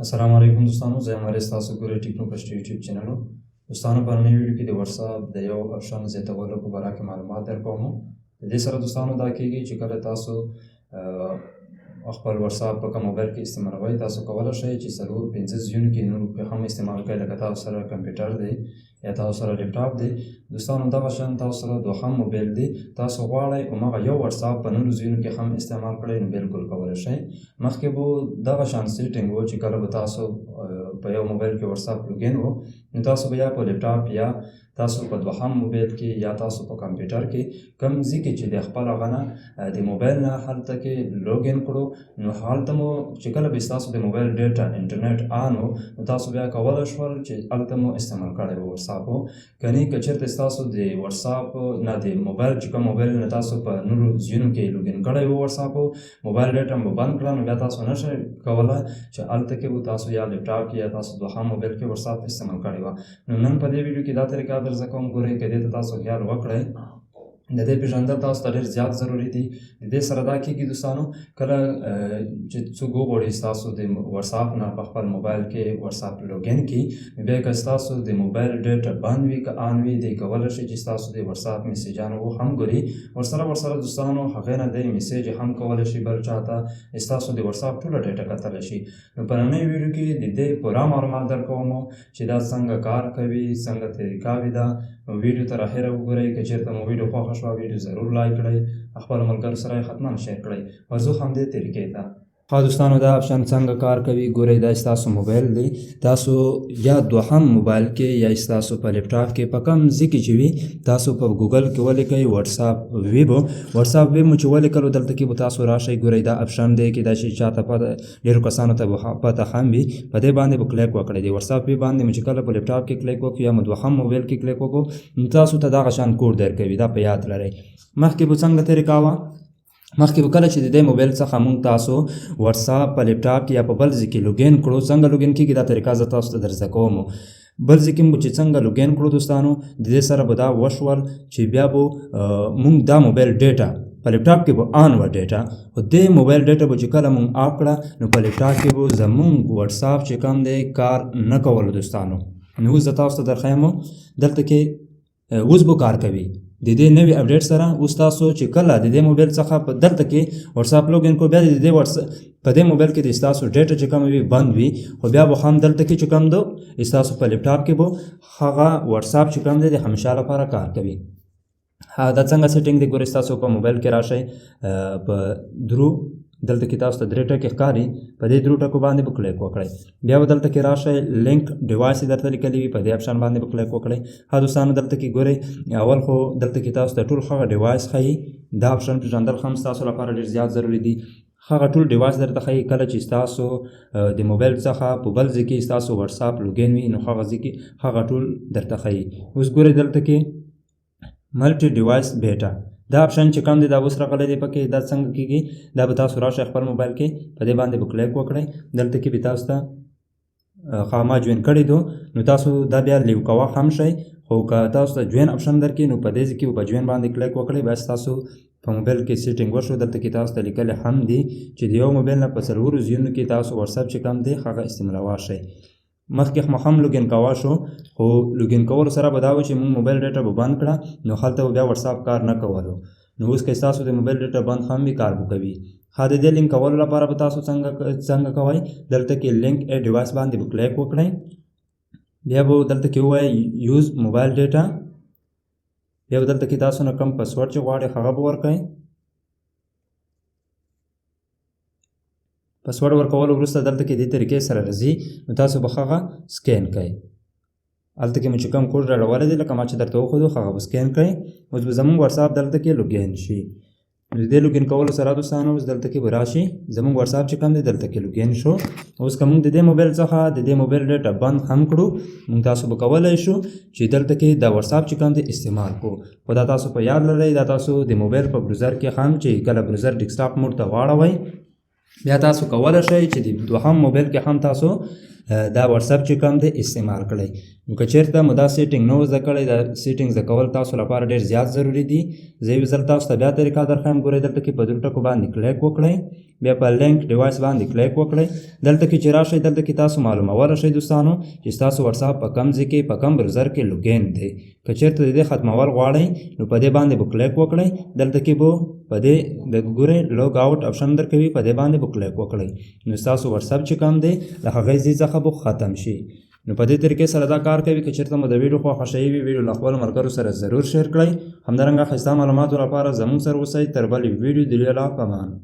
अस्सलाम वालेकुम दोस्तانو زه یم حارث تاسو ګورئ ټیکنو پشت یوټیوب چینلو دوستانو په نوې ویډیو کې د واتساپ د یو آپشن زیاتولو په باره کې معلومات درکوم د دې سره دوستانو دا کېږي چې کله تاسو خپل واتساپ په کوم موبایل کې استعمالوئ تاسو کولی شئ چې څلور پنځه ځایونو کې نور پرې هم استعمال کړئ لکه تاسو سره کمپیوټر دی یا تاسو سره لیپټاپ دی دوستانو دغه شان تاسو سره دوهم موبایل دی تاسو غواړئ هماغه یو واتساپ په نورو ځایونو کې هم استعمال کړئ نو بالکل کولی شئ مخکې به دغه شان سیټینګ و چې کله به تاسو په یو موبایل کې واتساپ لوګین و نو تاسو به یا په لیپټاپ یا تاسو په دوهم موبایل کې یا تاسو په کمپیوټر کې کوم ځای کې چې د خپل هغه نه د موبایل نه هلته کې لوګین کړو نو هلته مو چې کله به ستاسو د موبایل ډیټا انټرنیټ آن و نو تاسو بیا کولی شول چې هلته مو استعمال کړی و واتساپ و کنې که چېرته ستاسو د واتساپ نه د موبایل چې کوم موبایل نه تاسو په نورو ځایونو کې لوګین کړی و واتساپ و موبایل ډیټا مو بند کړه نو بیا تاسو نشئ کولی چې هلته کې به تاسو یا لیپټاپ کې یا تاسو دوهم موبایل کې واتساپ استعمال کړی وه نو نن په دې ویډیو کې دا طریقه در زده کوم ګورئ که دې ته تاسو خیال وکړئ د دې پېژندل تاسو ته ډېر زیات ضروري دي د دې سره دا کېږي دوستانو کله چې څوک وغواړي ستاسو د واتساپ نه په خپل موبایل کې واتساپ لوګین کړي بیا که ستاسو د موبایل ډیټا بند وي که آن وي دی کولی شي چې ستاسو د واتساپ میسیجانو هم ګوري ورسره دوستانو هغې نه دی میسیج هم کولی شي بل چا ته ستاسو د واتساپ ټوله ډیټا کتلی شي نو په نننۍ ویډیو کې د دې پوره معلومات درکوم چې دا څنګه کار کوي څنګه طریقه وي دا ویډیو تر اخره وګورئ که چېرته مو ویډیو خوښه شوه ویډیو ضرور لایک کړئ خپلو ملګرو سره یې حتما شیر کړئ ورځو همدې طریقې ته ها دوستانو دا آپشن څنګه کار کوي ګورئ دا ستاسو موبایل دی تاسو یا دوهم موبایل کې یا ستاسو په لیپټاپ کې په کوم ځای کې چې وي تاسو په ګوګل کې ولیکئ واتساپ ویب مو چې ولیکلو دلته کې به تاسو راشئ ګورئ دا آپشن دی کېدای شي چاته پته ډېرو کسانو ته پته هم وي په دې باندې به کلیک وکړئ د واتساپ ویب باندې مو چې کله په لیپټاپ کې کلیک وکړو یا مو دوهم موبایل کې کلیک وکړو نو تاسو ته دغه شان کوډ درکوي دا په یاد لرئ مخکې به څنګه طریقه وه مخکې به کله چې د دې موبایل څخه مونږ تاسو واتساپ په لیپټاپ کې یا په بل ځای کې لوګین کړو څنګه لوګین کېږي دا طریقه زه تاسو ته در زده کوم بل ځای کې مو چې څنګه لوګین کړو دوستانو د دې سره به دا وشول چې بیا به مونږ دا موبایل ډیټا په لیپټاپ کې به آن وه ډیټا خو دې موبایل ډیټا به چې کله مونږ آف کړه نو په لیپټاپ کې به زمونږ واتساپ چې کوم دی کار نه کولو دوستانو نو اوس زه تاسو ته درښیم دلته کې اوس به کار کوي د دې نوې اپډیټ سره اوس تاسو چې کله د دې موبایل څخه په دلته کې واتساپ لوګین کو بیا د دې په دې موبایل کې د ستاسو ډیټا چې کوم وي بند وي خو بیا به هم دلته کې چې کوم دو ستاسو په لیپټاپ کې به هغه واتساپ چې کوم دی د همیشه لپاره کار کوي دا څنګه سیټینګ دی ګورئ ستاسو په موبایل کې راشئ په درو دلته کې تاسو ته درې ټکي ښکاري په دې درو ټکو باندې به کلیک وکړئ بیا به دلته کې راشئ لینک ډیوایس یې درته لیکلي وي په دې آپشن باندې به کلیک وکړئ ها دوستانو دلته کې ګورئ اول خو دلته کې تاسو ته ټول هغه ډیوایس ښایي دا آپشن پېژندل هم ستاسو لپاره ډېر زیات ضروري دي هغه ټول ډیوایس درته ښایي کله چې ستاسو د موبایل څخه په بل ځای کې ستاسو واتساپ لوګین وي نو هغه ځای کې هغه ټول درته ښایي اوس ګورئ دلته کې ملټي ډیوایس بیټا دا آپشن چې کوم دی دا اوس راغلی دی پکې دا څنګه کېږي دا به تاسو راشئ خپل موبایل کې په دې باندې به کلیک وکړئ دلته کې به تاسو ته خامہ جوین کړی دو نو تاسو دا بیا لیو کوه هم شئ خو که تاسو ته جوین آپشن درکړي نو په دې ځای کې به په جوین باندې کلیک وکړئ بیا ستاسو په موبایل کې سیټینګ وشو دلته کې تاسو ته لیکلی هم دي چې د یو موبایل نه په څلورو ځایونو کې تاسو واتساپ چې کوم دی هغه استعمالولی شئ مخکې مو هم لوګین کوه شو خو لوګین کولو سره به دا و چې مونږ موبایل ډیټا به بند کړه نو هلته به بیا واتساپ کار نه کولو نو اوس که ستاسو د موبایل ډیټا بند هم وي کار به کوي ها د دې لینک کولو لپاره به تاسو څنګه کوئ دلته کې لینک ای ډیوایس باندې به کلیک وکړئ بیا به دلته کې ووایئ یوز موبایل ډیټا بیا به دلته کې تاسو نه کوم پاسورډ چې غواړئ هغه به ورکړئ پاسورډ ورکولو وروسته دلته کې دې طریقې سره راځي نو تاسو به هغه سکین کړئ هلته کې مو چې کوم کوډ راوړلی دی لکه ما چې درته وښودو هغه به سکین کړئ اوس به زموږ واتساپ دلته کې لوګین شي د دې لوګین کولو سره دوستانو اوس دلته کې به راشي زموږ واتساپ چې کوم دی دلته کې لوګین شو اوس که موږ د دې موبایل څخه د دې موبایل ډیټا بند هم کړو موږ تاسو به کولی شو چې دلته کې دا واتساپ چې کوم دی استعمال کړو خو دا تاسو په یاد لرئ دا تاسو د موبایل په بروزر کې هم چې کله بروزر ډیسکټاپ موډ ته واړوئ بیا تاسو کولی شئ چې د دوهم موبایل کې هم تاسو دا واتساپ چې کوم دی استعمال کړئ. نو که چېرته مو دا سیټینګ نه و زده کړی، دا سیټینګ زده کول تاسو لپاره ډېر زیات ضروري دي. زه یو ځل تاسو ته بیا طریقه درښیم. ګورئ دلته کې په 2 ټکو باندې کلیک وکړئ، بیا په لینک ډیوایس باندې کلیک وکړئ. دلته کې چې راشئ دلته کې تاسو معلومولی شئ دوستانو چې ستاسو واتساپ په کوم ځای کې په کوم برزر کې لوګین دی. که چېرته د دې ختمول غواړئ نو په دې باندې به کلیک وکړئ. دلته کې به په دې د ګورئ لوګ آوټ آپشن درکوي، په دې باندې به کلیک وکړئ. نو ستاسو واتساپ چې کوم دی له هغې ځای څخه به ختم شي. نو په دې طریقې سره دا کار کوي. که چېرته مو د ویډیو خوښه شوې وي ویډیو له خپلو ملګرو سره ضرور شیر کړئ. همدارنګه ښایسته معلوماتو لپاره زموږ سره اوسئ. تر بلې ویډیو د لیلا په امان.